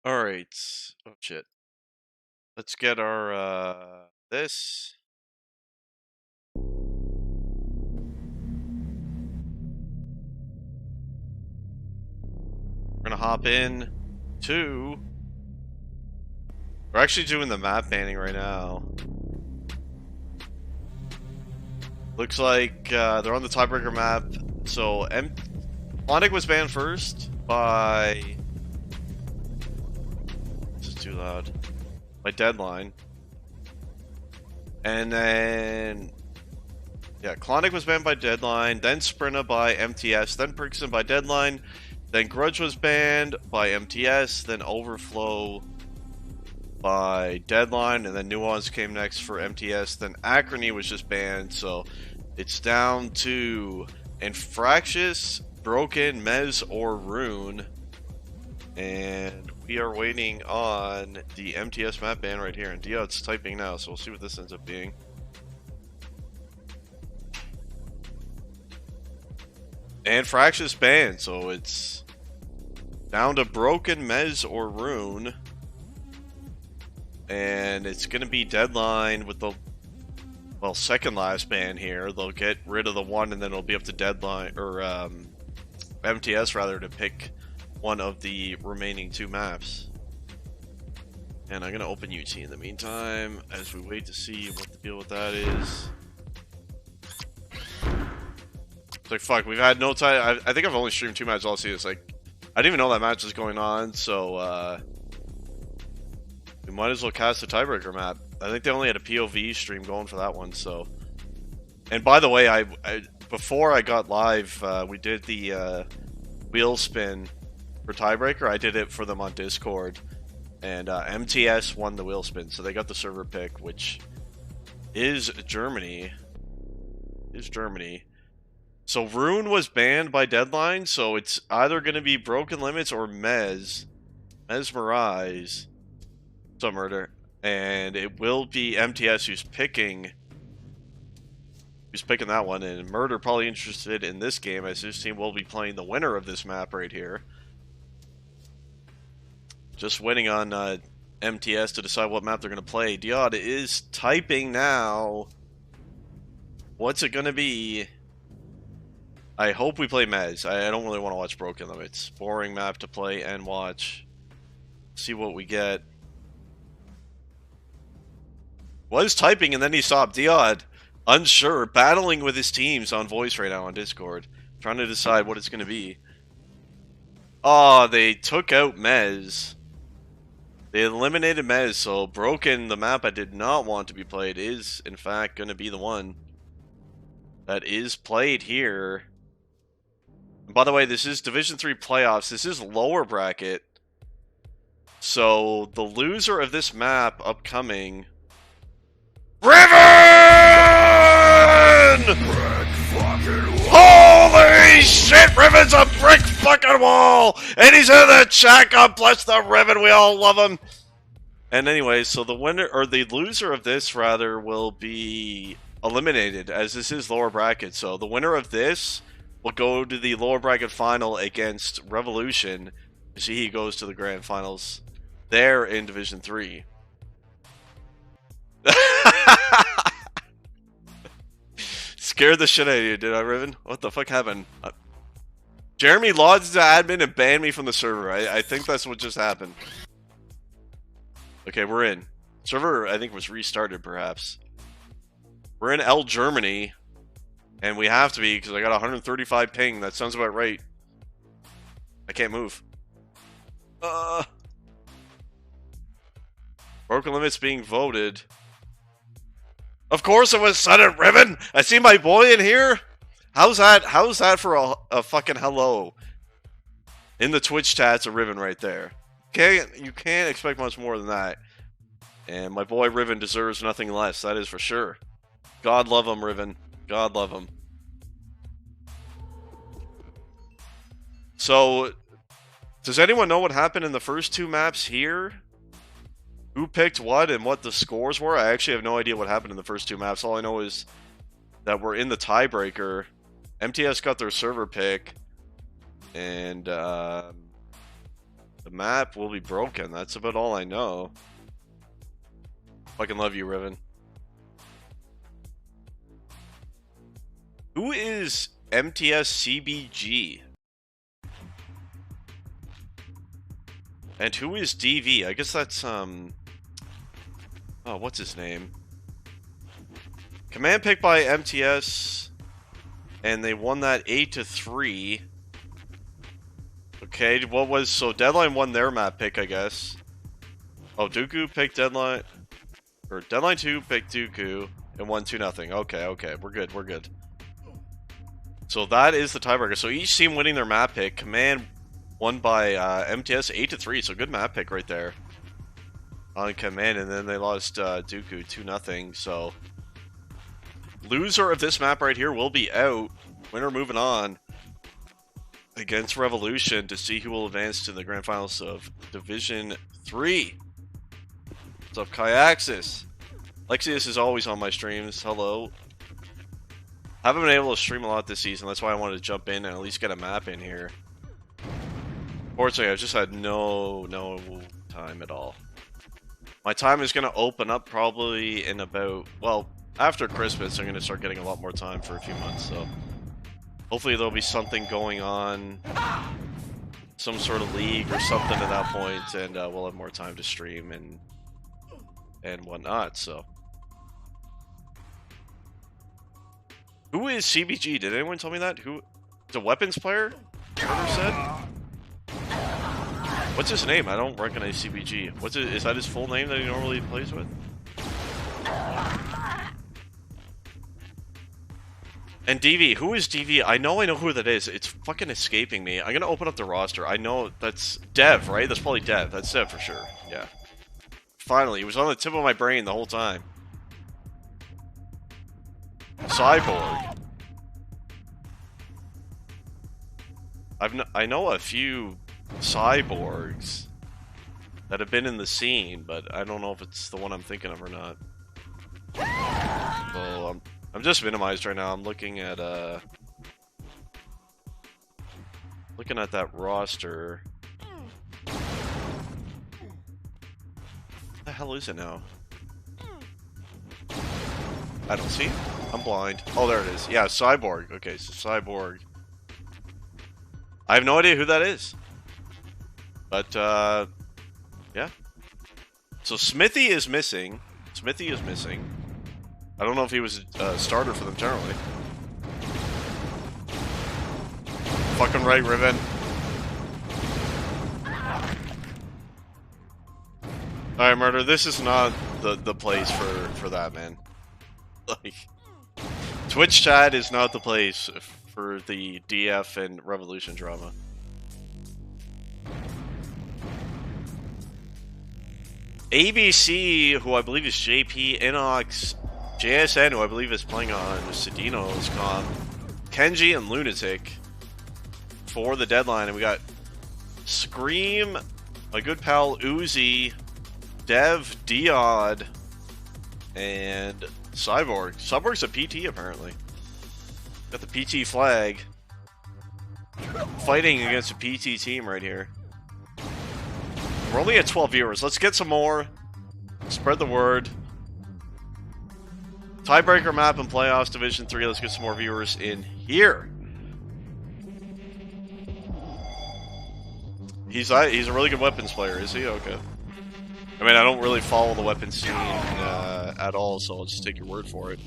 All right. Oh shit. Let's get our this. We're gonna hop in to. We're actually doing the map banning right now. Looks like they're on the tiebreaker map. So Klondike was banned first by. This is too loud. By deadline. And then. Yeah, Klondike was banned by deadline, then Sprinta by MtS, then Prixon by deadline, then Grudge was banned by MtS, then Overflow by deadline, and then Nuance came next for MtS, then Acrony was just banned, so it's down to Infractious, Broken, Mez, or Rune. And we are waiting on the MtS map ban right here. And Diod's typing now, so we'll see what this ends up being. And Fractious banned, so it's down to Broken, Mez, or Rune. And it's going to be deadline with the, well, second last ban here. They'll get rid of the one, and then it'll be up to deadline, or MtS rather, to pick one of the remaining two maps. And I'm going to open UT in the meantime, as we wait to see what the deal with that is. It's like, fuck, we've had no time. I think I've only streamed 2 matches all season. It's like, I didn't even know that match was going on, so, we might as well cast a tiebreaker map. I think they only had a POV stream going for that one, so. And by the way, I before I got live, we did the, wheel spin for tiebreaker. I did it for them on Discord. And, MtS won the wheel spin, so they got the server pick, which is Germany. So Rune was banned by deadline, so it's either going to be Broken Limits or Mesmerize. So murder. And it will be MtS who's picking that one, and Murder probably interested in this game, as his team will be playing the winner of this map right here. Just waiting on MtS to decide what map they're going to play. Diod is typing now. What's it going to be? I hope we play Mez. I don't really want to watch Broken Limits. Boring map to play and watch. See what we get. Was typing and then he stopped. Diod, unsure, battling with his teams on voice right now on Discord. Trying to decide what it's going to be. Oh, they took out Mez. They eliminated Mez, so Broken, the map I did not want to be played, is in fact going to be the one that is played here. And by the way, this is Division 3 playoffs. This is lower bracket. So the loser of this map upcoming, Riven! Holy shit, Riven's a brick fucking wall! And he's in the chat. God bless the Riven. We all love him. And anyway, so the winner, or the loser of this rather, will be eliminated, as this is lower bracket. So the winner of this will go to the lower bracket final against Revolution. You see, he goes to the grand finals there in Division 3. Scared the shit out of you, did I, Riven? What the fuck happened? Jeremy lodged the admin and banned me from the server. I think that's what just happened. Okay, we're in. Server, I think, was restarted, perhaps. We're in L Germany. And we have to be, because I got 135 ping. That sounds about right. I can't move. Broken Limits being voted. Of course it was Sudden Riven! I see my boy in here! How's that for a fucking hello? In the Twitch chat's a Riven right there. You can't expect much more than that. And my boy Riven deserves nothing less, that is for sure. God love him, Riven. God love him. So, does anyone know what happened in the first 2 maps here? Who picked what and what the scores were? I actually have no idea what happened in the first 2 maps. All I know is that we're in the tiebreaker. MtS got their server pick. And The map will be broken. That's about all I know. Fucking love you, Riven. Who is MtS CBG? And who is DV? I guess that's, oh, what's his name? Command pick by MtS, and they won that 8-3. Okay, what was, so deadline won their map pick, I guess. Oh, Dooku picked deadline, or deadline2 picked Dooku, and won 2-0. Okay, we're good. So that is the tiebreaker. So each team winning their map pick. Command won by MtS 8-3, so good map pick right there on Command, and then they lost Dooku 2-0. So loser of this map right here will be out. Winner moving on against Revolution to see who will advance to the grand finals of Division 3. What's up, Kyaxis? Lexius is always on my streams. Hello. Haven't been able to stream a lot this season. That's why I wanted to jump in and at least get a map in here. Fortunately, I've just had no time at all. My time is going to open up probably in about, well, after Christmas. I'm going to start getting a lot more time for a few months. So hopefully there'll be something going on, some sort of league or something at that point, and we'll have more time to stream and whatnot. So. Who is CBG? Did anyone tell me that? Who? It's a weapons player? Carter said? What's his name? I don't recognize CBG. What's it? Is that his full name that he normally plays with? And DV. Who is DV? I know who that is. It's fucking escaping me. I'm gonna open up the roster. I know that's Dev, right? That's probably Dev. That's Dev for sure. Yeah. Finally, he was on the tip of my brain the whole time. Cyborg. I know a few cyborgs that have been in the scene, but I don't know if it's the one I'm thinking of or not. So I'm just minimized right now. I'm looking at that roster. What the hell is it now? I don't see it. I'm blind. Oh, there it is. Yeah, Cyborg. Okay, so Cyborg. I have no idea who that is. But, yeah. So Smithy is missing. I don't know if he was a starter for them generally. Fucking right, Riven. Alright, Murder, this is not the place for that, man. Like, Twitch chat is not the place for the DF and Revolution drama. ABC, who I believe is JP, Inox, JSN, who I believe is playing on Sedino's comp, Kenji and Lunatic for the deadline, and we got Scream, my good pal Uzi, Dev, Diod, and Cyborg. Cyborg's a PT apparently. Got the PT flag. Fighting against a PT team right here. We're only at 12 viewers. Let's get some more. Spread the word. Tiebreaker map in playoffs, Division 3. Let's get some more viewers in here. He's a really good weapons player, is he? Okay. I mean, I don't really follow the weapons scene at all, so I'll just take your word for it.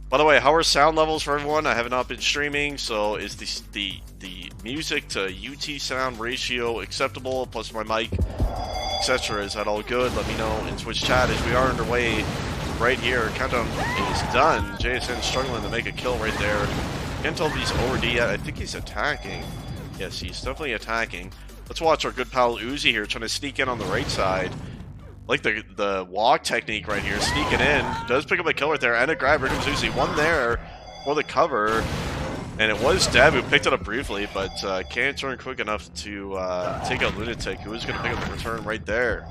By the way, how are sound levels for everyone? I have not been streaming, so is the music to UT sound ratio acceptable? Plus my mic, etc. Is that all good? Let me know in Twitch chat as we are underway right here. Countdown is done. JSN struggling to make a kill right there. Can't tell if he's over D yet. I think he's attacking. Yes, he's definitely attacking. Let's watch our good pal Uzi here trying to sneak in on the right side. Like the walk technique right here, sneaking in. Does pick up a kill right there and a grab. Here comes Uzi. One there for the cover. And it was Dev who picked it up briefly, but can't turn quick enough to take out Lunatic, who is going to pick up the return right there.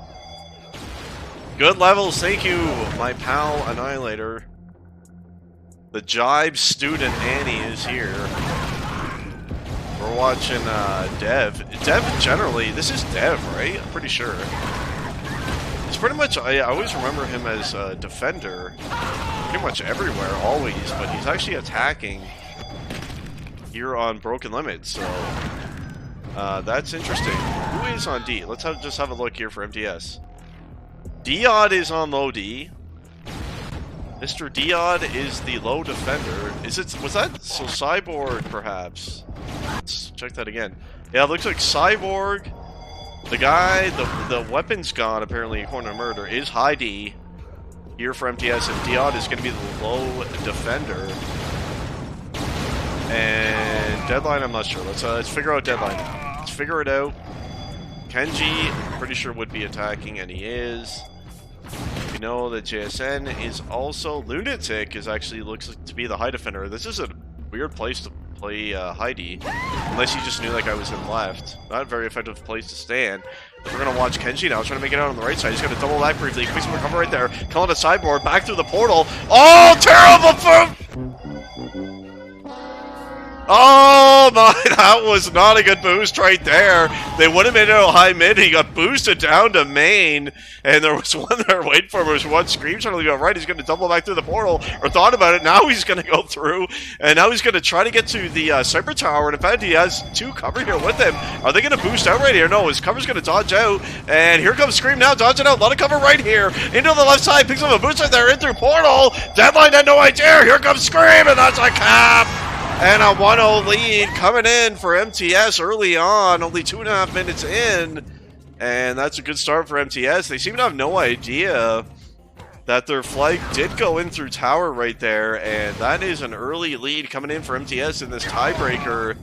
Good levels. Thank you, my pal Annihilator. The Jibe student Annie is here. We're watching Dev. Dev generally, this is Dev, right? I'm pretty sure. It's pretty much, I always remember him as a defender. Pretty much everywhere, always, but he's actually attacking here on Broken Limits, so that's interesting. Who is on D? Let's just have a look here for MTS. Diod is on low D. Mr. Diod is the low defender. Was that so Cyborg perhaps? Let's check that again. Yeah, it looks like Cyborg, the guy, the weapon's gone apparently according to Murder, is high D here for MTS, and Diod is going to be the low defender. And deadline, I'm not sure. Let's figure out deadline. Let's figure it out. Kenji, pretty sure would be attacking, and he is. We know that JSN is also. Lunatic is actually looks to be the high defender. This is a weird place to play Heidi, unless you just knew like I was in left. Not a very effective place to stand. We're gonna watch Kenji now, trying to make it out on the right side. He's gonna double back briefly, quick recover right there, calling a sideboard back through the portal. Oh, terrible food! Oh my, that was not a good boost right there. They would have made it a high mid. He got boosted down to main, and there was one there waiting for him. There was one scream trying to go right. He's going to double back through the portal, or thought about it. Now he's going to go through, and now he's going to try to get to the Cyber Tower. And in fact, he has two cover here with him. Are they going to boost out right here? No, his cover's going to dodge out, and here comes Scream now, dodging out. A lot of cover right here. Into the left side, picks up a boost right there, in through portal. Deadline had no idea. Here comes Scream, and that's a cap. And a 1-0 lead coming in for MTS early on, only 2.5 minutes in. And that's a good start for MTS. They seem to have no idea that their flag did go in through tower right there. And that is an early lead coming in for MTS in this tiebreaker.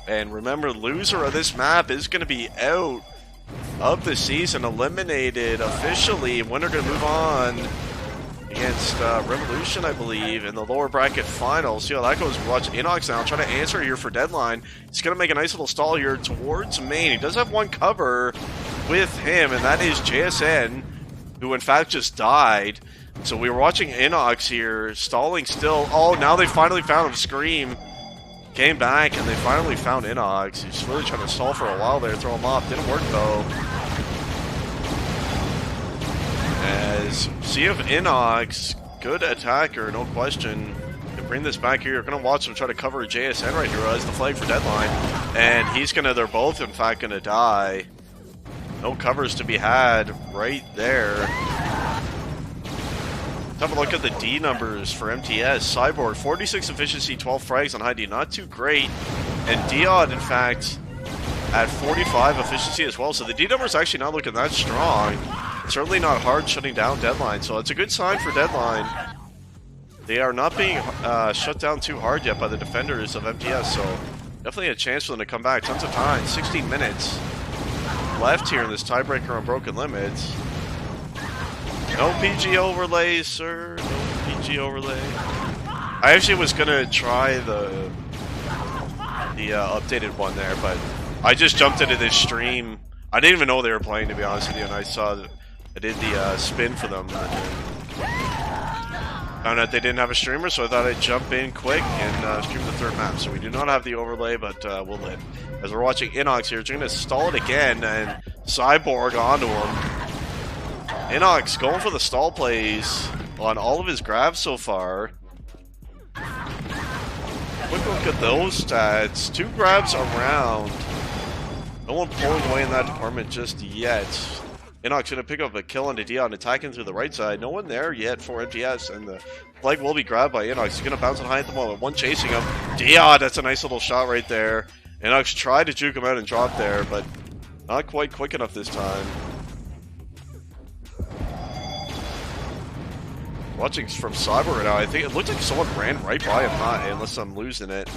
And remember, loser of this map is going to be out of the season, eliminated officially. Winner going to move on against Revolution, I believe, in the lower bracket finals. See how that goes. Watch Inox now, trying to answer here for deadline. He's going to make a nice little stall here towards main. He does have one cover with him, and that is JSN, who in fact just died. So we were watching Inox here, stalling still. Oh, now they finally found him. Scream came back, and they finally found Inox. He's really trying to stall for a while there, throw him off. Didn't work, though. As Sea of Inox, good attacker, no question. Can bring this back here. You're going to watch him try to cover JSN right here as the flag for deadline. And he's going to, they're both in fact going to die. No covers to be had right there. Let's have a look at the D numbers for MTS. Cyborg, 46 efficiency, 12 frags on high D. Not too great. And Diod, in fact, at 45 efficiency as well. So the D numbers actually not looking that strong. Certainly not hard shutting down deadline, so it's a good sign for deadline. They are not being shut down too hard yet by the defenders of MTS, so definitely a chance for them to come back. Tons of time, 16 minutes left here in this tiebreaker on Broken Limits. No PG overlay, sir. No PG overlay. I actually was gonna try the updated one there, but I just jumped into this stream. I didn't even know they were playing, to be honest with you, and I saw that I did the spin for them. Found out they didn't have a streamer, so I thought I'd jump in quick and stream the third map. So we do not have the overlay, but we'll live. As we're watching Inox here, trying to stall it again, and Cyborg onto him. Inox going for the stall plays on all of his grabs so far. Quick look at those stats. 2 grabs around. No one pulling away in that department just yet. Inox going to pick up a kill on the Dion, attacking through the right side. No one there yet for MTS, and the flag will be grabbed by Inox. He's going to bounce it high at the moment. One chasing him. Dion, that's a nice little shot right there. Inox tried to juke him out and drop there, but not quite quick enough this time. Watching from Cyber now, I think it looked like someone ran right by him, not unless I'm losing it.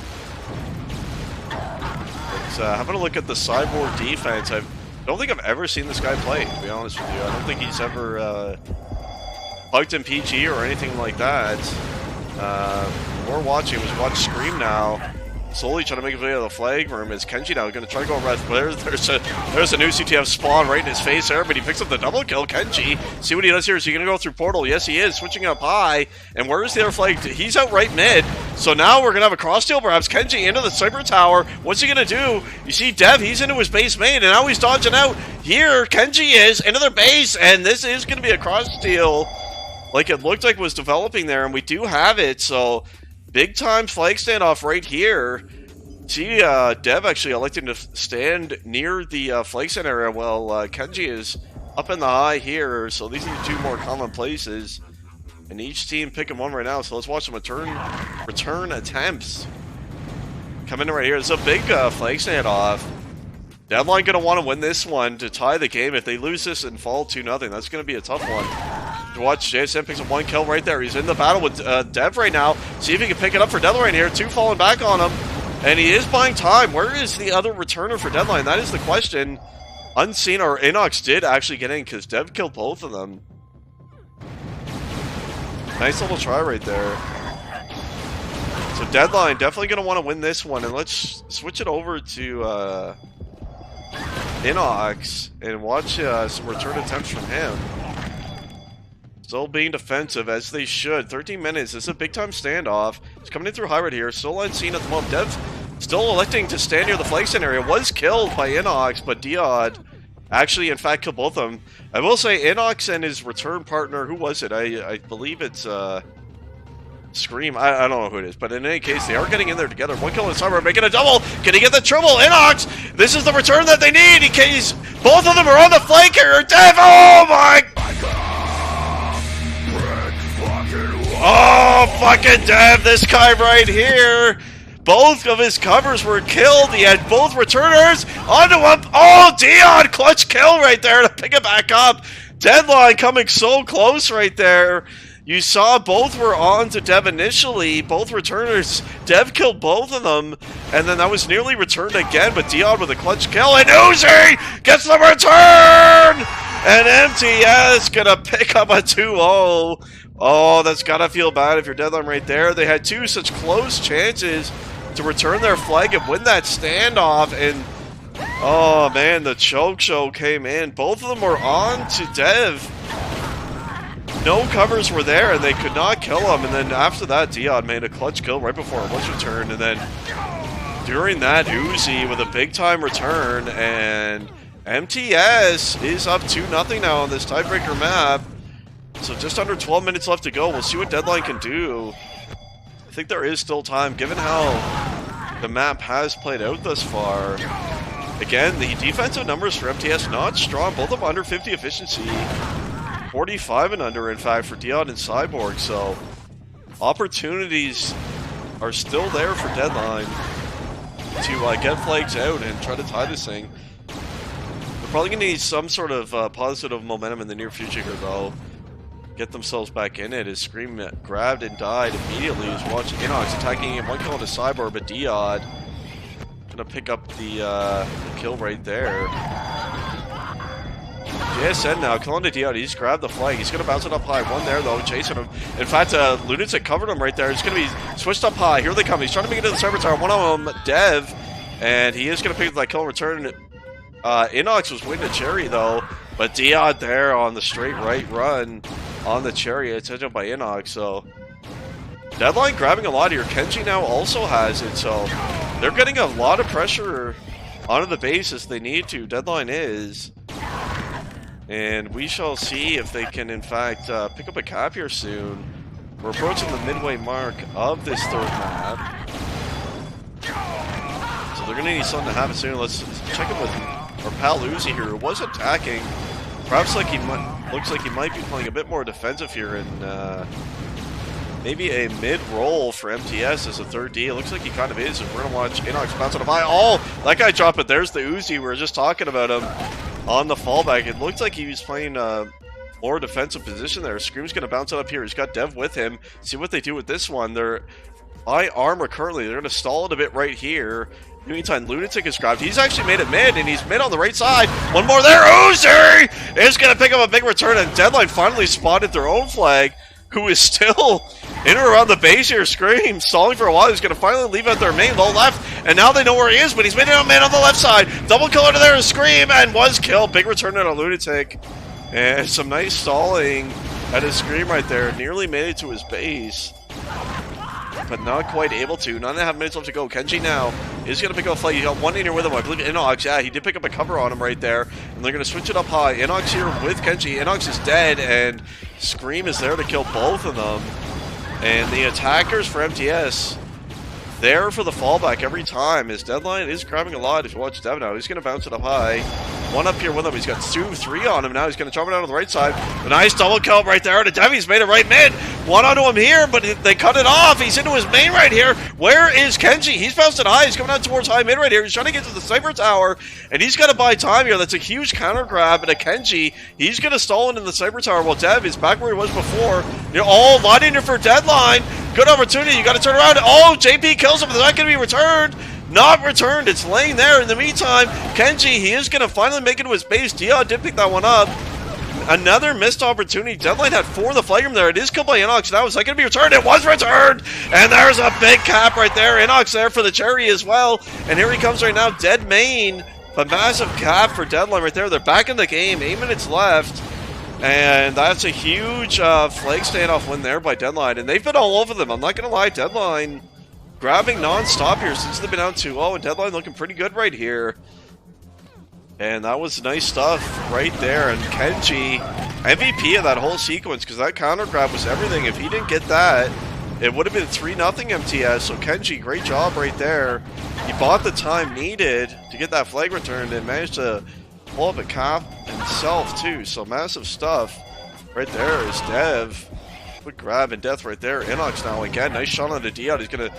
But having a look at the Cyborg defense, I don't think I've ever seen this guy play, to be honest with you. I don't think he's ever bugged in PG or anything like that. We're watching, watch Scream now. slowly trying to make his way out of the flag room. Is Kenji now going to try to go red? There's a new CTF spawn right in his face there, but he picks up the double kill. Kenji, see what he does here. Is he going to go through portal? Yes, he is. Switching up high. And where is the other flag? He's out right mid. So now we're going to have a cross steal perhaps. Kenji into the cyber tower. What's he going to do? You see Dev, he's into his base main, and now he's dodging out. Here, Kenji is into their base, and this is going to be a cross steal like it looked like was developing there, and we do have it. So big time flag standoff right here. See, Dev actually electing to stand near the flag stand area while Kenji is up in the high here. So these are the two more common places. And each team picking one right now. So let's watch some return attempts. Coming in right here. It's a big flag standoff. deadLine going to want to win this one to tie the game. If they lose this and fall 2-0, that's going to be a tough one. Watch, JSM picks up one kill right there. He's in the battle with Dev right now. See if he can pick it up for deadLine here. Two falling back on him. And he is buying time. Where is the other returner for deadLine? That is the question. Unseen, or Inox did actually get in because Dev killed both of them. Nice little try right there. So deadLine definitely going to want to win this one. And let's switch it over to Inox and watch some return attempts from him. Still being defensive, as they should. 13 minutes. This is a big-time standoff. It's coming in through high right here. Still unseen at the moment. Dev still electing to stand near the flag stand area. Was killed by Inox, but Diod actually, in fact, killed both of them. I will say, Inox and his return partner, who was it? I believe it's Scream. I don't know who it is, but in any case, they are getting in there together. One kill in the summer, making a double. Can he get the triple? Inox! This is the return that they need. In case both of them are on the flank here. Dev! Oh my! Oh, fucking Dev, this guy right here. Both of his covers were killed. He had both returners onto him. Oh, Dion, clutch kill right there to pick it back up. deadLine coming so close right there. You saw both were on to Dev initially. Both returners. Dev killed both of them. And then that was nearly returned again. But Dion with a clutch kill. And Uzi gets the return. And MtS gonna pick up a 2-0. Oh, that's gotta feel bad if you're deadLine right there. They had two such close chances to return their flag and win that standoff, and oh man, the choke show came in. Both of them were on to Dev. No covers were there, and they could not kill him. And then after that, Dion made a clutch kill right before it was returned, and then during that, Uzi with a big-time return, and MtS is up 2-0 now on this tiebreaker map. So just under 12 minutes left to go. We'll see what deadLine can do. I think there is still time, given how the map has played out thus far. Again, the defensive numbers for MtS not strong. Both of them under 50 efficiency. 45 and under, in fact, for Dion and Cyborg. So opportunities are still there for deadLine to get flags out and try to tie this thing. They're probably going to need some sort of positive momentum in the near future here, though. Get themselves back in it. As Scream grabbed and died immediately. He's watching Inox attacking him. One kill into Cyborg, but Diod gonna pick up the kill right there. JSN now killing the Diod. He's grabbed the flag. He's gonna bounce it up high. One there though, chasing him. In fact, Lunatic covered him right there. He's gonna be switched up high. Here they come. He's trying to make it to the cyber tower. One of them, Dev, and he is gonna pick up that kill and return. Inox was winning the cherry though, but Diod there on the straight right run on the chariot, touched up by Inox. So deadLine grabbing a lot here. Kenji now also has it, so they're getting a lot of pressure onto the base as they need to. deadLine is, and we shall see if they can in fact pick up a cap here soon. We're approaching the midway mark of this third map, so they're gonna need something to happen soon. Let's check in with our pal Uzi here, who was attacking. Perhaps like looks like he might be playing a bit more defensive here, and maybe a mid-roll for MtS as a third D. It looks like he kind of is, and we're going to watch Inox bounce on a high. Oh, that guy dropped it. There's the Uzi. We were just talking about him on the fallback. It looked like he was playing more defensive position there. Scream's going to bounce it up here. He's got Dev with him. See what they do with this one. They're high armor currently. They're going to stall it a bit right here. In the meantime, Lunatic is grabbed. He's actually made it mid, and he's mid on the right side. One more there. Uzi is going to pick up a big return, and deadLine finally spotted their own flag, who is still In or around the base here, Scream stalling for a while. He's going to finally leave out their main low left, and now they know where he is, but he's made it on man on the left side. Double kill into there, Scream, and was killed. Big return on a Lunatic. And some nice stalling at his Scream right there. Nearly made it to his base, but not quite able to. 9.5 minutes left to go. Kenji now is going to pick up a flight. He's got one in here with him. I believe Inox. Yeah, he did pick up a cover on him right there. And they're going to switch it up high. Inox here with Kenji. Inox is dead, and Scream is there to kill both of them. And the attackers for MTS, there for the fallback every time. His deadline is grabbing a lot. If you watch Dev now, he's going to bounce it up high. One up here with him. He's got 2-3 on him now. He's going to drop it down to the right side. A nice double kill right there. And Devi's made it right mid. One onto him here, but they cut it off. He's into his main right here. Where is Kenji? He's bounced it high. He's coming out towards high mid right here. He's trying to get to the Cypher Tower, and he's got to buy time here. That's a huge counter grab. And a Kenji, he's going to stall in the Cypher Tower while Dev is back where he was before. You're all lining here for deadline. Good opportunity. You got to turn around. Oh, JP kills him. Is that going to be returned? Not returned. It's laying there. In the meantime, Kenji, he is going to finally make it to his base. Dion did pick that one up. Another missed opportunity. Deadline had 4 in the flag room there. It is killed by Inox. Now is that going to be returned? It was returned! And there's a big cap right there. Inox there for the cherry as well. And here he comes right now. Dead main. But massive cap for Deadline right there. They're back in the game. 8 minutes left. And that's a huge flag standoff win there by Deadline. And they've been all over them. I'm not going to lie. Deadline grabbing non-stop here since they've been down 2-0. And Deadline looking pretty good right here. And that was nice stuff right there. And Kenji, MVP of that whole sequence, because that counter grab was everything. If he didn't get that, it would have been 3-0 MTS. So Kenji, great job right there. He bought the time needed to get that flag returned and managed to pull up a cap himself too. So massive stuff right there is Dev. Quick grab and death right there. Inox now again. Nice shot on the Dion. He's going to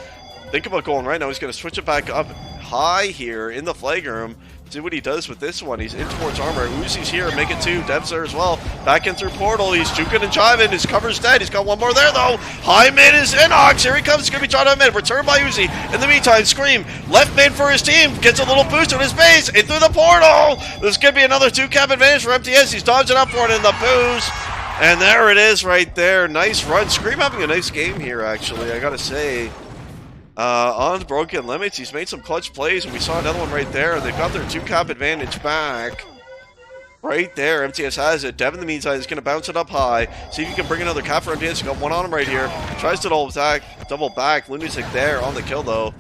think about going right now. He's going to switch it back up high here in the flag room. See what he does with this one. He's in towards armor. Uzi's here. Make it 2. Dev's there as well. Back in through portal. He's juking and jiving. His cover's dead. He's got one more there though. High mid is Inox. Here he comes. It's going to be shot on mid. Return by Uzi. In the meantime, Scream left mid for his team. Gets a little boost on his base. In through the portal. This could be another 2-cap advantage for MTS. He's dodging up for it in the boost. And there it is right there. Nice run. Scream having a nice game here, actually, I gotta say. On the broken limits, he's made some clutch plays, and we saw another one right there. They've got their 2-cap advantage back. Right there, MTS has it. Dev, in the meantime, is going to bounce it up high. See if he can bring another cap for MTS. He's got one on him right here. Tries to double back. Lunatic there on the kill, though.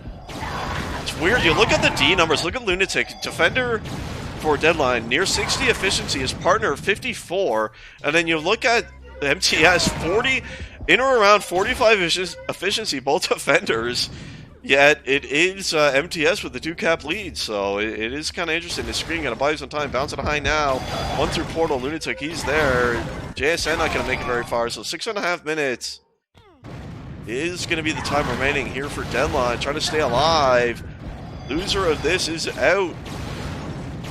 It's weird. You look at the D numbers. Look at Lunatic. Defender for Deadline, near 60 efficiency. His partner, 54. And then you look at MTS, 40... in or around 45 efficiency, both defenders, yet it is MTS with the 2-cap lead, so it is kind of interesting. The screen going to buy some time, bounce it high now, 1 through portal, Lunatic, he's there. JSN not going to make it very far, so 6.5 minutes is going to be the time remaining here for Deadline, trying to stay alive. Loser of this is out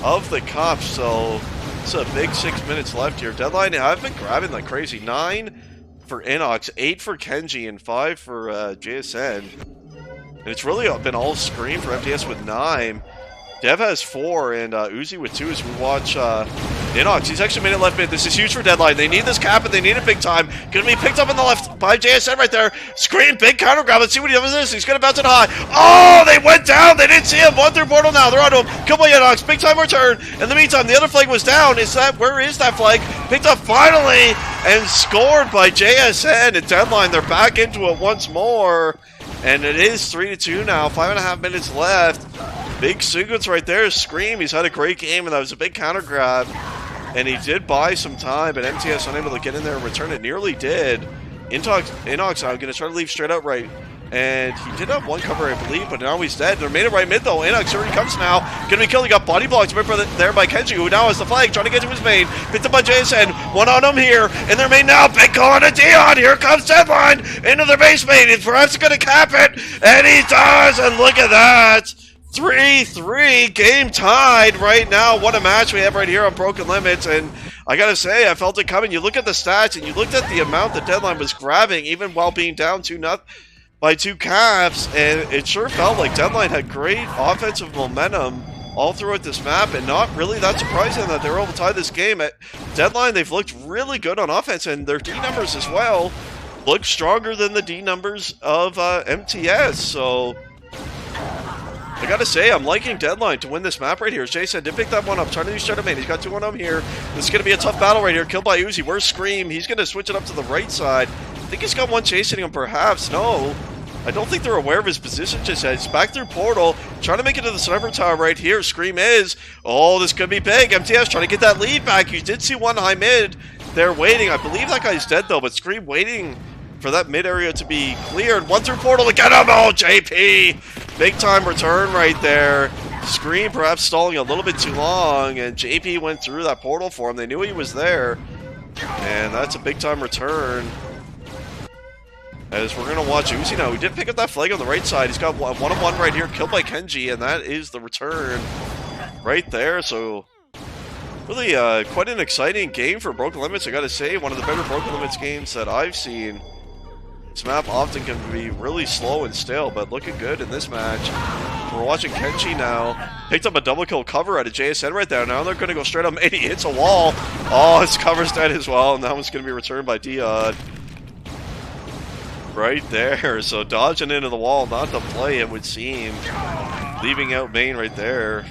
of the cup, so it's a big 6 minutes left here. Deadline, I've been grabbing like crazy. 9 for Inox, 8 for Kenji, and 5 for JSN. And it's really been all Scream for MTS with 9. Dev has 4, and Uzi with 2 as we watch Inox. He's actually made it left mid. This is huge for Deadline. They need this cap, and they need it big time. Gonna be picked up in the left by JSN right there. Scream, big counter grab. Let's see what he does with this. He's gonna bounce it high. Oh, they went down. They didn't see him. 1 through portal now. They're onto him. Kill by Inox. Big time return. In the meantime, the other flag was down. Where is that flag? Picked up finally and scored by JSN. And Deadline, they're back into it once more. And it is 3-2 now. 5.5 minutes left. Big sequence right there. Scream, he's had a great game, and that was a big counter grab. And he did buy some time, but MTS unable to get in there and return it. Nearly did. Inox, I'm going to try to leave straight out right. And he did have one cover, I believe, but now he's dead. They're made it right mid, though. Inox, here he comes now. Going to be killed. He got body blocked there by Kenji, who now has the flag, trying to get to his main. Picked up by JSN. One on him here. In their main now. Big call on a Dion. Here comes Deadline into their base main. And perhaps going to cap it. And he does. And look at that. 3-3, game tied right now. What a match we have right here on Broken Limits, and I gotta say, I felt it coming. You look at the stats, and you looked at the amount that Deadline was grabbing, even while being down 2-0 by 2 caps, and it sure felt like Deadline had great offensive momentum all throughout this map, and not really that surprising that they were able to tie this game. At Deadline, they've looked really good on offense, and their D numbers as well. look stronger than the D numbers of MTS. So I gotta say, I'm liking deadLine to win this map right here. As Jay said, did pick that one up. Trying to use Shadow Main. He's got 2 on him here. This is gonna be a tough battle right here. Killed by Uzi. Where's Scream? He's gonna switch it up to the right side. I think he's got one chasing him, perhaps. No. I don't think they're aware of his position just yet. He's back through Portal, trying to make it to the sniper tower right here. Scream is. Oh, this could be big. MTS trying to get that lead back. You did see one high mid. They're waiting. I believe that guy's dead, though, but Scream waiting for that mid area to be cleared. One through Portal to get him. Oh, JP. Big time return right there. Scream perhaps stalling a little bit too long, and JP went through that portal for him. They knew he was there, and that's a big time return. As we're going to watch Uzi now. He did pick up that flag on the right side. He's got one-on-one right here, killed by Kenji, and that is the return right there. So, really quite an exciting game for Broken Limits, I got to say. One of the better Broken Limits games that I've seen. This map often can be really slow and stale, but looking good in this match. We're watching Kenji now. Picked up a double kill cover out of JSN right there. Now they're going to go straight up. He hits a wall. Oh, his cover's dead as well, and that one's going to be returned by Diod. Right there, so dodging into the wall, not the play it would seem. Leaving out main right there.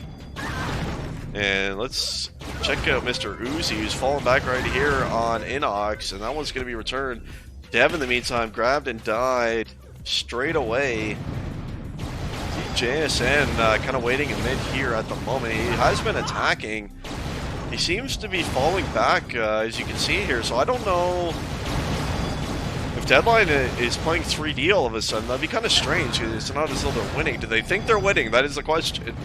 And let's check out Mr. Uzi, who's falling back right here on Inox, and that one's going to be returned. Dev, in the meantime, grabbed and died straight away. JSN kind of waiting in mid here at the moment. He has been attacking. He seems to be falling back, as you can see here, so I don't know if deadLine is playing 3D all of a sudden. That'd be kind of strange. It's not as though they're winning. Do they think they're winning? That is the question.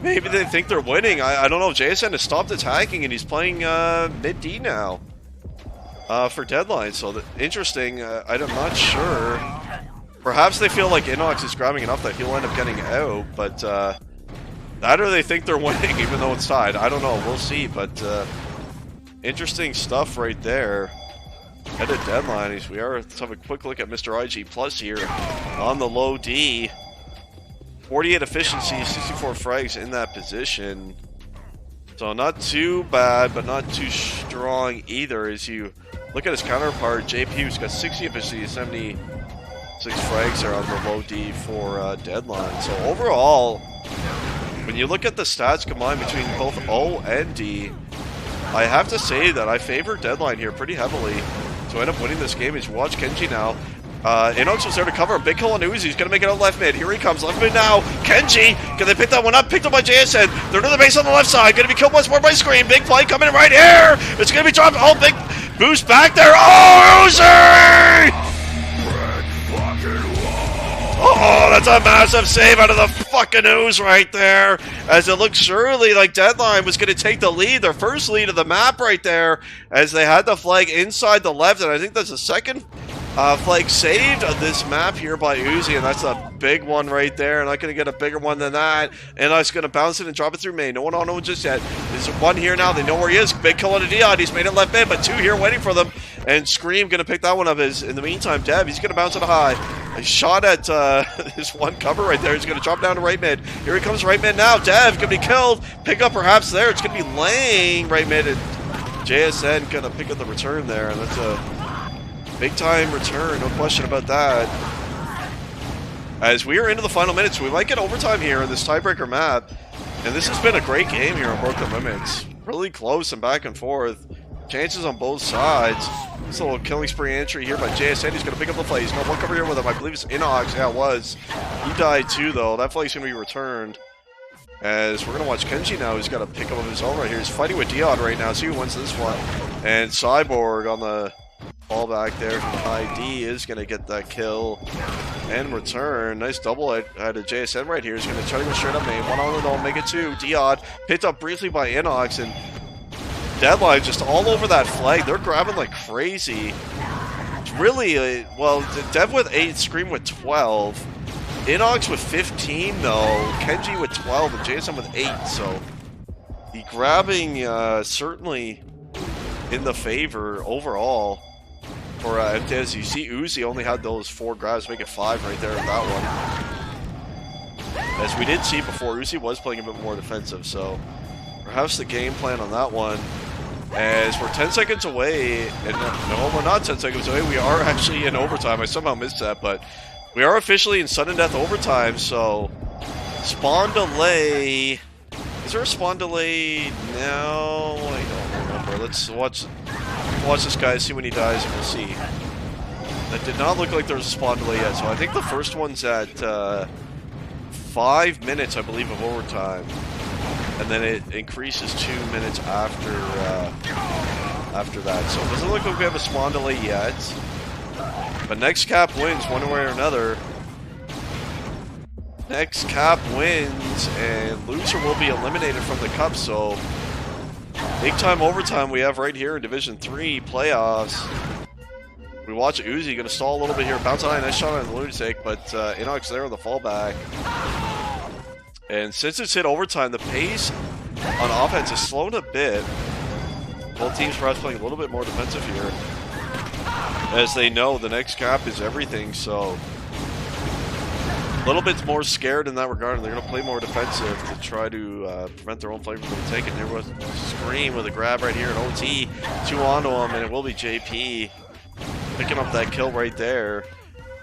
Maybe they think they're winning. I don't know. JSN has stopped attacking and he's playing mid-D now for deadLine. So interesting. I'm not sure. Perhaps they feel like Inox is grabbing enough that he'll end up getting out. But that or they think they're winning even though it's tied. I don't know. We'll see. But interesting stuff right there. Headed deadline. We are. Let's have a quick look at Mr. IG Plus here on the low D. 48 efficiency, 64 frags in that position. So not too bad, but not too strong either. As you look at his counterpart, JP, who's got 60 efficiency, 76 frags there on the low D for deadline. So overall, when you look at the stats combined between both O and D, I have to say that I favor deadline here pretty heavily to end up winning this game. As you watch Kenji now. Inox was there to cover a big kill on Uzi. He's going to make it out left mid. Here he comes. Left mid now. Kenji. Can they pick that one up? Picked up by JSN. They're to the base on the left side. Going to be killed once more by Scream. Big play coming in right here. It's going to be dropped. Oh, big boost back there. Oh, Uzi! Oh, that's a massive save out of the fucking ooze right there. As it looks surely like deadline was going to take the lead, their first lead of the map right there, as they had the flag inside the left, and I think that's the second flag saved on this map here by Uzi, and that's a big one right there. Not going to get a bigger one than that. And I was going to bounce it and drop it through main. No one on him just yet. There's one here now. They know where he is. Big kill on a Diod. He's made it left mid, but two here waiting for them. And Scream going to pick that one up. In the meantime, Dev, he's going to bounce it high. A shot at this one cover right there. He's going to drop down to right mid. Here he comes right mid now. Dev going to be killed. Pick up perhaps there. It's going to be laying right mid. And JSN going to pick up the return there. And that's a big time return. No question about that. As we are into the final minutes, we might get overtime here in this tiebreaker map. And this has been a great game here on Broken Limits. Really close and back and forth. Chances on both sides. This little killing spree entry here by JSN. He's going to pick up the flag. He's got one cover here with him. I believe it's Inox. Yeah, it was. He died too, though. That flag's going to be returned. As we're going to watch Kenji now. He's got to pick up of his own right here. He's fighting with Diod right now. See who wins this one. And Cyborg on the fallback there from ID is going to get that kill and return. Nice double out of JSN right here. He's going to try to go straight up main. One on the make it two. Diod picked up briefly by Inox, and deadline just all over that flag. They're grabbing like crazy. It's really, well, Dev with 8, Scream with 12. Inox with 15 though. Kenji with 12 and JSN with 8. So the grabbing certainly in the favor overall for MtS. You see Uzi only had those 4 grabs, make it 5 right there in that one. As we did see before, Uzi was playing a bit more defensive, so perhaps the game plan on that one As we're 10 seconds away, and no, we're not 10 seconds away. We are actually in overtime. I somehow missed that, but we are officially in sudden death overtime. So spawn delay. Is there a spawn delay now? I don't remember. Let's watch this guy, see when he dies, and we'll see. That did not look like there was a spawn delay yet. So I think the first one's at 5 minutes, I believe, of overtime. And then it increases 2 minutes after that. So it doesn't look like we have a spawn delay yet. But next cap wins one way or another. Next cap wins, and loser will be eliminated from the cup. So big time overtime we have right here in Division 3 playoffs. We watch Uzi going to stall a little bit here. Bounce on, nice shot on the Lunatic, but Inox there on the fallback. And since it's hit overtime, the pace on offense has slowed a bit. Both teams perhaps playing a little bit more defensive here, as they know the next cap is everything. So a little bit more scared in that regard, and they're going to play more defensive to try to prevent their own play from being taken. There was a scream with a grab right here, an OT, 2 onto him, and it will be JP picking up that kill right there.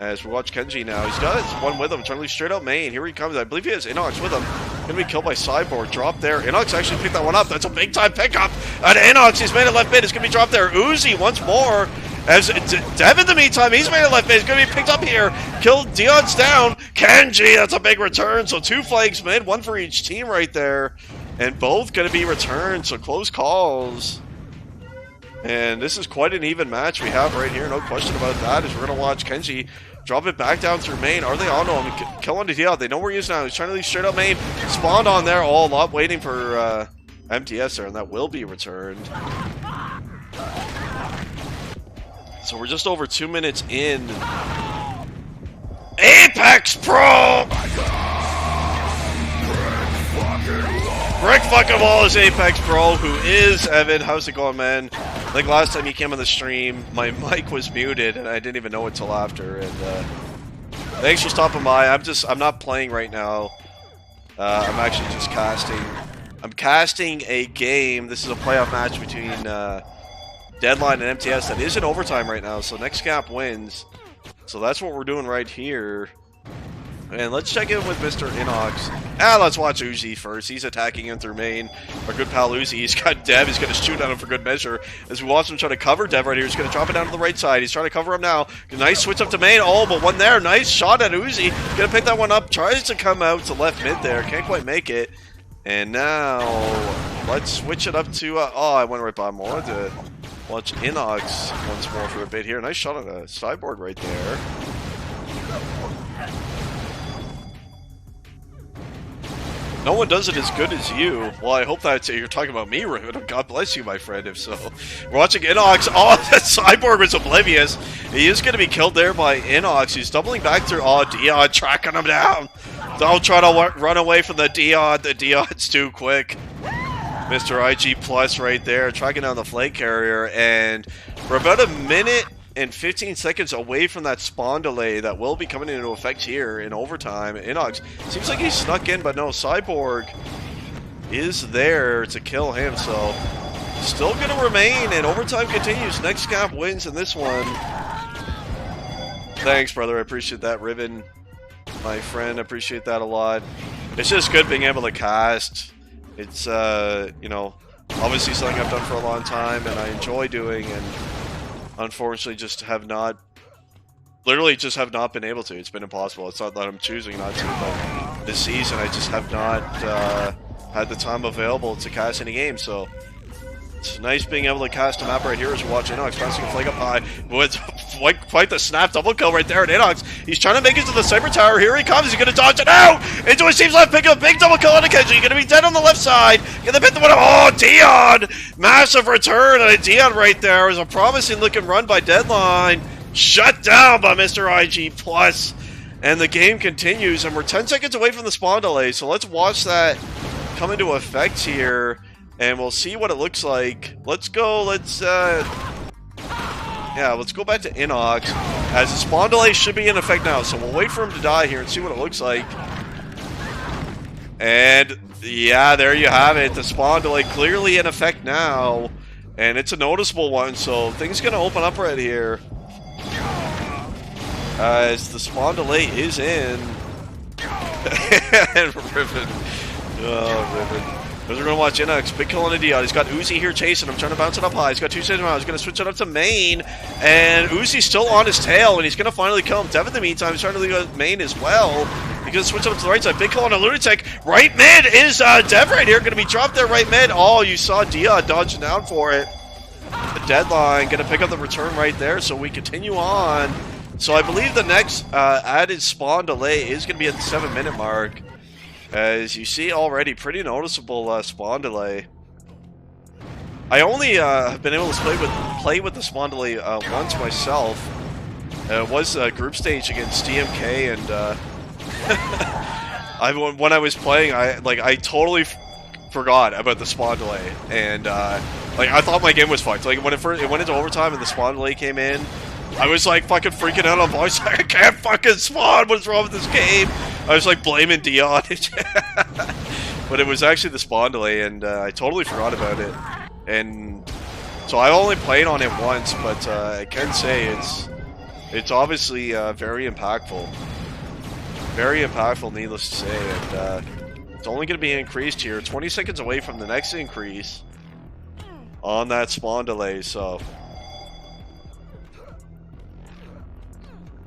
As we watch Kenji now, he's got his one with him, trying to leave straight out main. Here he comes. I believe he has Inox with him. Gonna be killed by Cyborg. Drop there. Inox actually picked that one up. That's a big time pickup. And Inox, he's made it left mid. It's gonna be dropped there. Uzi once more. As Dev in the meantime, he's made it left mid. He's gonna be picked up here. Killed. Dion's down. Kenji, that's a big return. So 2 flags mid, 1 for each team right there, and both gonna be returned. So close calls. And this is quite an even match we have right here. No question about that. As we're gonna watch Kenji drop it back down through main. Are they onto him? Kill on the Dion. They know where he is now. He's trying to leave straight up main. Spawned on there. Oh, a lot waiting for MtS there, and that will be returned. So we're just over 2 minutes in. Apex Pro! Brick fucking Wall is Apex Pro, who is Evan. How's it going, man? I think last time you came on the stream, my mic was muted, and I didn't even know it till after. And thanks for stopping by. I'm not playing right now. I'm actually just casting. I'm casting a game. This is a playoff match between deadLine and MtS that is in overtime right now. So next cap wins. So that's what we're doing right here. And let's check in with Mr. Inox. Let's watch Uzi first. He's attacking him through main. Our good pal Uzi. He's got Dev. He's going to shoot at him for good measure. As we watch him try to cover Dev right here. He's going to drop it down to the right side. He's trying to cover him now. Nice switch up to main. Oh, but one there. Nice shot at Uzi. Going to pick that one up. Tries to come out to left mid there. Can't quite make it. And now, let's switch it up to... oh, I went right by him. I wanted to watch Inox once more for a bit here. Nice shot on a Cyborg right there. No one does it as good as you. Well, I hope that you're talking about me, Riven. God bless you, my friend, if so. We're watching Inox. Oh, that Cyborg was oblivious. He is going to be killed there by Inox. He's doubling back through. Oh, Dion tracking him down. Don't try to run away from the Dion. The Dion's too quick. Mr. IG Plus right there, tracking down the flank carrier. And we're about a minute and 15 seconds away from that spawn delay that will be coming into effect here in overtime. Inox seems like he snuck in, but no, Cyborg is there to kill him, so still going to remain, and overtime continues. Next cap wins in this one. Thanks, brother. I appreciate that, Riven. My friend, I appreciate that a lot. It's just good being able to cast. It's, you know, obviously something I've done for a long time, and I enjoy doing, and unfortunately just have not, literally just have not been able to. It's been impossible. It's not that I'm choosing not to, but this season I just have not had the time available to cast any games, so it's nice being able to cast a map right here as we watch Inox bouncing a flag up high with quite the snap double kill right there at Inox. He's trying to make it to the Cyber Tower. Here he comes. He's going to dodge it out into his team's left. Pick up a big double kill on Kenji. He's going to be dead on the left side. Going to hit the one. Oh, Dion! Massive return on a Dion right there. It was a promising looking run by deadLine. Shut down by Mr. IG Plus. And the game continues, and we're 10 seconds away from the spawn delay. So let's watch that come into effect here. And we'll see what it looks like. Let's go, let's go back to Inox, as the spawn delay should be in effect now. So we'll wait for him to die here and see what it looks like. And, yeah, there you have it. The spawn delay clearly in effect now. And it's a noticeable one, so things gonna open up right here. As the spawn delay is in. And Riven. Oh, Riven. As we're gonna watch Inux, big kill on a Dion. He's got Uzi here chasing him, trying to bounce it up high. He's got 2 seconds now. He's gonna switch it up to main, and Uzi's still on his tail, and he's gonna finally kill him. Dev in the meantime, he's trying to leave main as well. He's gonna switch it up to the right side. Big kill on a Lunatic. Right mid is Dev right here, gonna be dropped there right mid. Oh, you saw Dion dodging down for it. The deadline gonna pick up the return right there, so we continue on. So I believe the next added spawn delay is gonna be at the 7-minute mark. As you see already, pretty noticeable spawn delay. I only have been able to play with the spawn delay once myself. It was a group stage against DMK, and when I was playing, I totally forgot about the spawn delay, and I thought my game was fucked. Like when it went into overtime and the spawn delay came in, I was like fucking freaking out on voice. Like, I can't fucking spawn. What's wrong with this game? I was like blaming Dion. But it was actually the spawn delay, and I totally forgot about it. And so I only played on it once, but I can say it's obviously very impactful. Very impactful, needless to say. And it's only going to be increased here. 20 seconds away from the next increase on that spawn delay, so...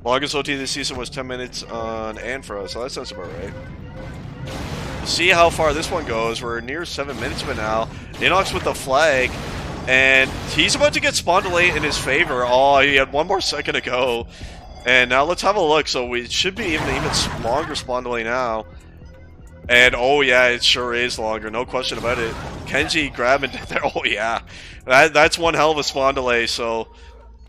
Longest OT this season was 10 minutes on Anfra, so that sounds about right. We'll see how far this one goes. We're near 7 minutes of it now. Inox with the flag, and he's about to get spawn delay in his favor. Oh, he had 1 more second to go. And now let's have a look. So we should be even longer spawn delay now. And oh yeah, it sure is longer, no question about it. Kenji grabbing there. Oh yeah, that's one hell of a spawn delay. So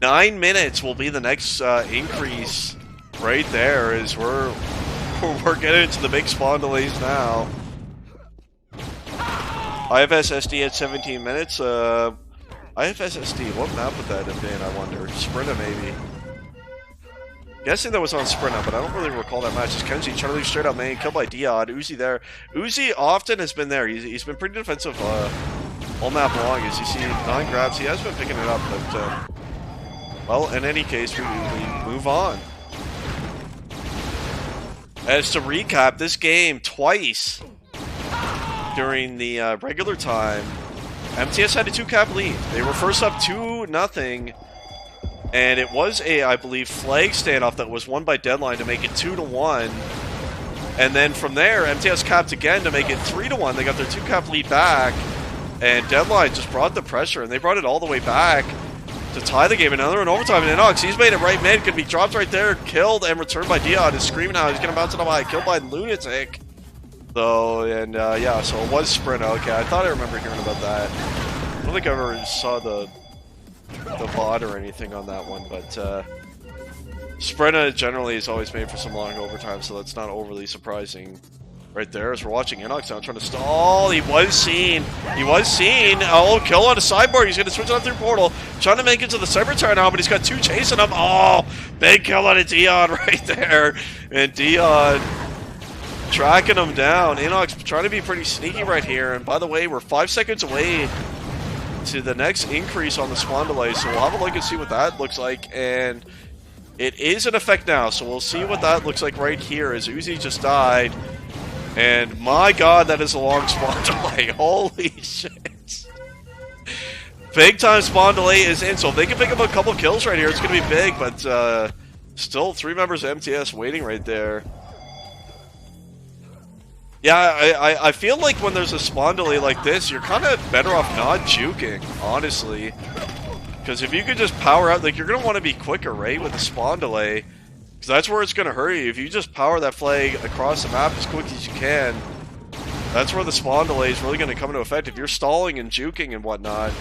9 minutes will be the next increase right there, as we're getting into the big spawn delays now. IFS SD at 17 minutes. IFS SD, what map would that have been, I wonder? Sprinta, maybe. Guessing that was on Sprinta, but I don't really recall that match. It's Kenji trying to leave straight out main, killed by Diod. Uzi there. Uzi often has been there. He's been pretty defensive all map long. As you see, 9 grabs. He has been picking it up, but... well, in any case, we move on. As to recap, this game twice during the regular time, MTS had a 2-cap lead. They were first up 2-0, and it was a, I believe, flag standoff that was won by deadline to make it 2-1. And then from there, MTS capped again to make it 3-1. They got their 2-cap lead back, and deadline just brought the pressure, and they brought it all the way back to tie the game. And now they're in overtime, and Inox, he's made it right mid, could be dropped right there, killed and returned by Dion. He's screaming out, he's gonna bounce it up high, killed by Lunatic. So, and yeah, so it was Sprint. Okay, I thought I remember hearing about that. I don't think I ever saw the VOD or anything on that one, but Sprinta generally is always made for some long overtime, so that's not overly surprising. Right there, as we're watching Inox now trying to stall. He was seen. He was seen. Oh, kill on a sideboard. He's going to switch it up through portal. Trying to make it to the Cyber Tower now, but he's got 2 chasing him. Oh, big kill on a Dion right there. And Dion tracking him down. Inox trying to be pretty sneaky right here. And by the way, we're 5 seconds away to the next increase on the spawn delay. So we'll have a look and see what that looks like. And it is in effect now. So we'll see what that looks like right here as Uzi just died. And my god, that is a long spawn delay. Holy shit. Big time spawn delay is in, so if they can pick up a couple kills right here, it's going to be big, but still 3 members of MTS waiting right there. Yeah, I feel like when there's a spawn delay like this, you're kind of better off not juking, honestly. Because if you could just power out, like, you're going to want to be quicker, right, with the spawn delay. Because that's where it's going to hurt you. If you just power that flag across the map as quick as you can, that's where the spawn delay is really going to come into effect. If you're stalling and juking and whatnot,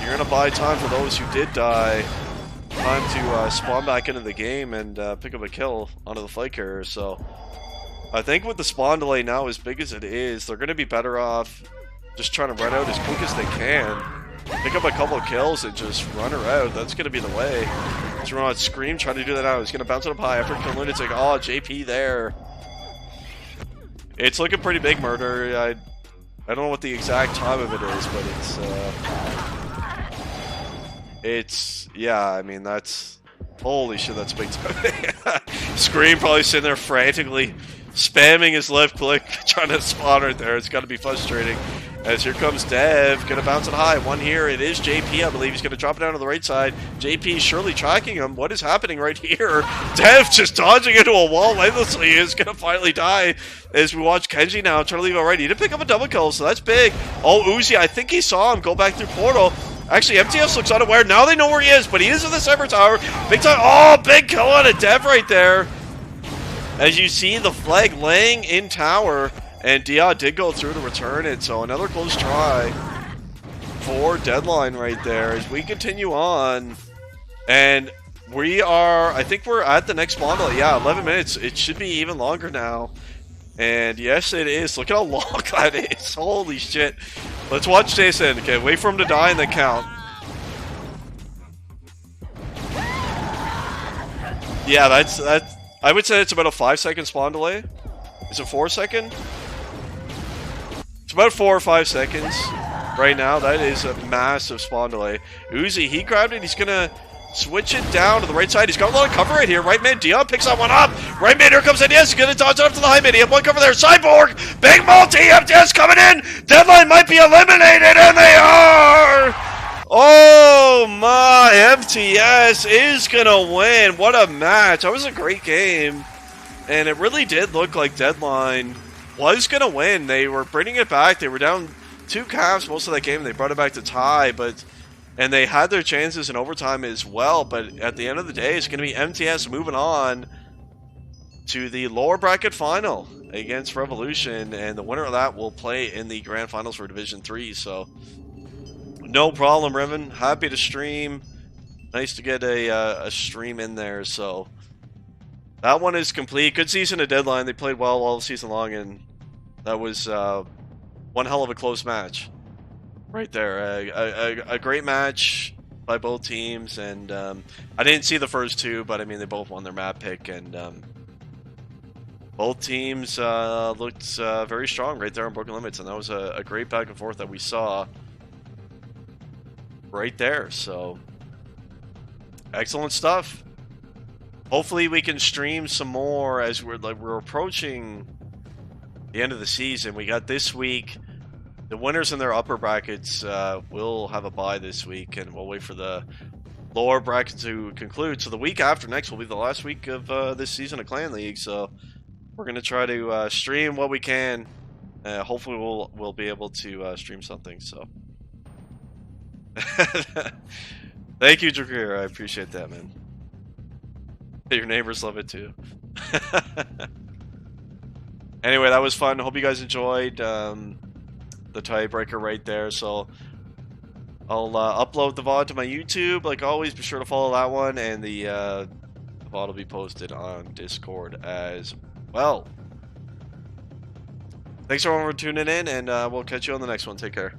you're going to buy time for those who did die. Time to spawn back into the game and pick up a kill onto the flag carrier. So I think with the spawn delay now as big as it is, they're going to be better off just trying to run out as quick as they can. Pick up a couple of kills and just run her out. That's going to be the way. He's running on Scream, trying to do that now. He's going to bounce it up high after killing Lunatic. Oh, JP there. It's looking pretty big, Murder. I don't know what the exact time of it is, but It's, yeah, I mean, that's, holy shit, that's big time. Scream probably sitting there frantically spamming his left click, trying to spawn right there. It's got to be frustrating. As here comes Dev, gonna bounce it high. One here, it is JP, I believe. He's gonna drop it down to the right side. JP surely tracking him. What is happening right here? Dev just dodging into a wall endlessly is gonna finally die. As we watch Kenji now trying to leave it right. He did pick up a double kill, so that's big. Oh, Uzi, I think he saw him go back through portal. Actually, MTS looks unaware. Now they know where he is, but he is in the Cyber Tower. Big time. Oh, big kill on a Dev right there. As you see the flag laying in tower, and Dia did go through to return it, so another close try for deadline right there as we continue on. And we are, I think we're at the next spawn delay. Yeah, 11 minutes. It should be even longer now. And yes, it is. Look at how long that is. Holy shit. Let's watch Jason. Okay, wait for him to die and then count. Yeah, that's I would say it's about a 5-second spawn delay. Is it 4 second? It's about 4 or 5 seconds right now. That is a massive spawn delay. Uzi, he grabbed it. He's gonna switch it down to the right side. He's got a lot of cover right here. Right mid, Dion picks that one up. Right mid, here comes MtS. He's gonna dodge it up to the high mid. He had one cover there. Cyborg, big multi. MtS coming in. Deadline might be eliminated, and they are. Oh my, MtS is gonna win. What a match. That was a great game. And it really did look like Deadline was gonna win. They were bringing it back. They were down 2 caps most of that game. They brought it back to tie, and they had their chances in overtime as well. But at the end of the day, it's gonna be MtS moving on to the lower bracket final against Revolution, and the winner of that will play in the grand finals for Division 3. So no problem, Riven. Happy to stream. Nice to get a stream in there. So that one is complete. Good season of Deadline. They played well all season long, and that was one hell of a close match right there. A great match by both teams, and I didn't see the first two, but I mean, they both won their map pick, and both teams looked very strong right there on Broken Limits, and that was a great back and forth that we saw right there. So excellent stuff. Hopefully we can stream some more as we're approaching the end of the season. We got this week. The winners in their upper brackets will have a bye this week, and we'll wait for the lower bracket to conclude. So the week after next will be the last week of this season of Clan League. So we're gonna try to stream what we can. Hopefully we'll be able to stream something. So thank you, Drakir. I appreciate that, man. Your neighbors love it too. Anyway, that was fun. Hope you guys enjoyed the tiebreaker right there. So I'll upload the VOD to my YouTube. Like always, be sure to follow that one, and the VOD will be posted on Discord as well. Thanks everyone for tuning in, and we'll catch you on the next one. Take care.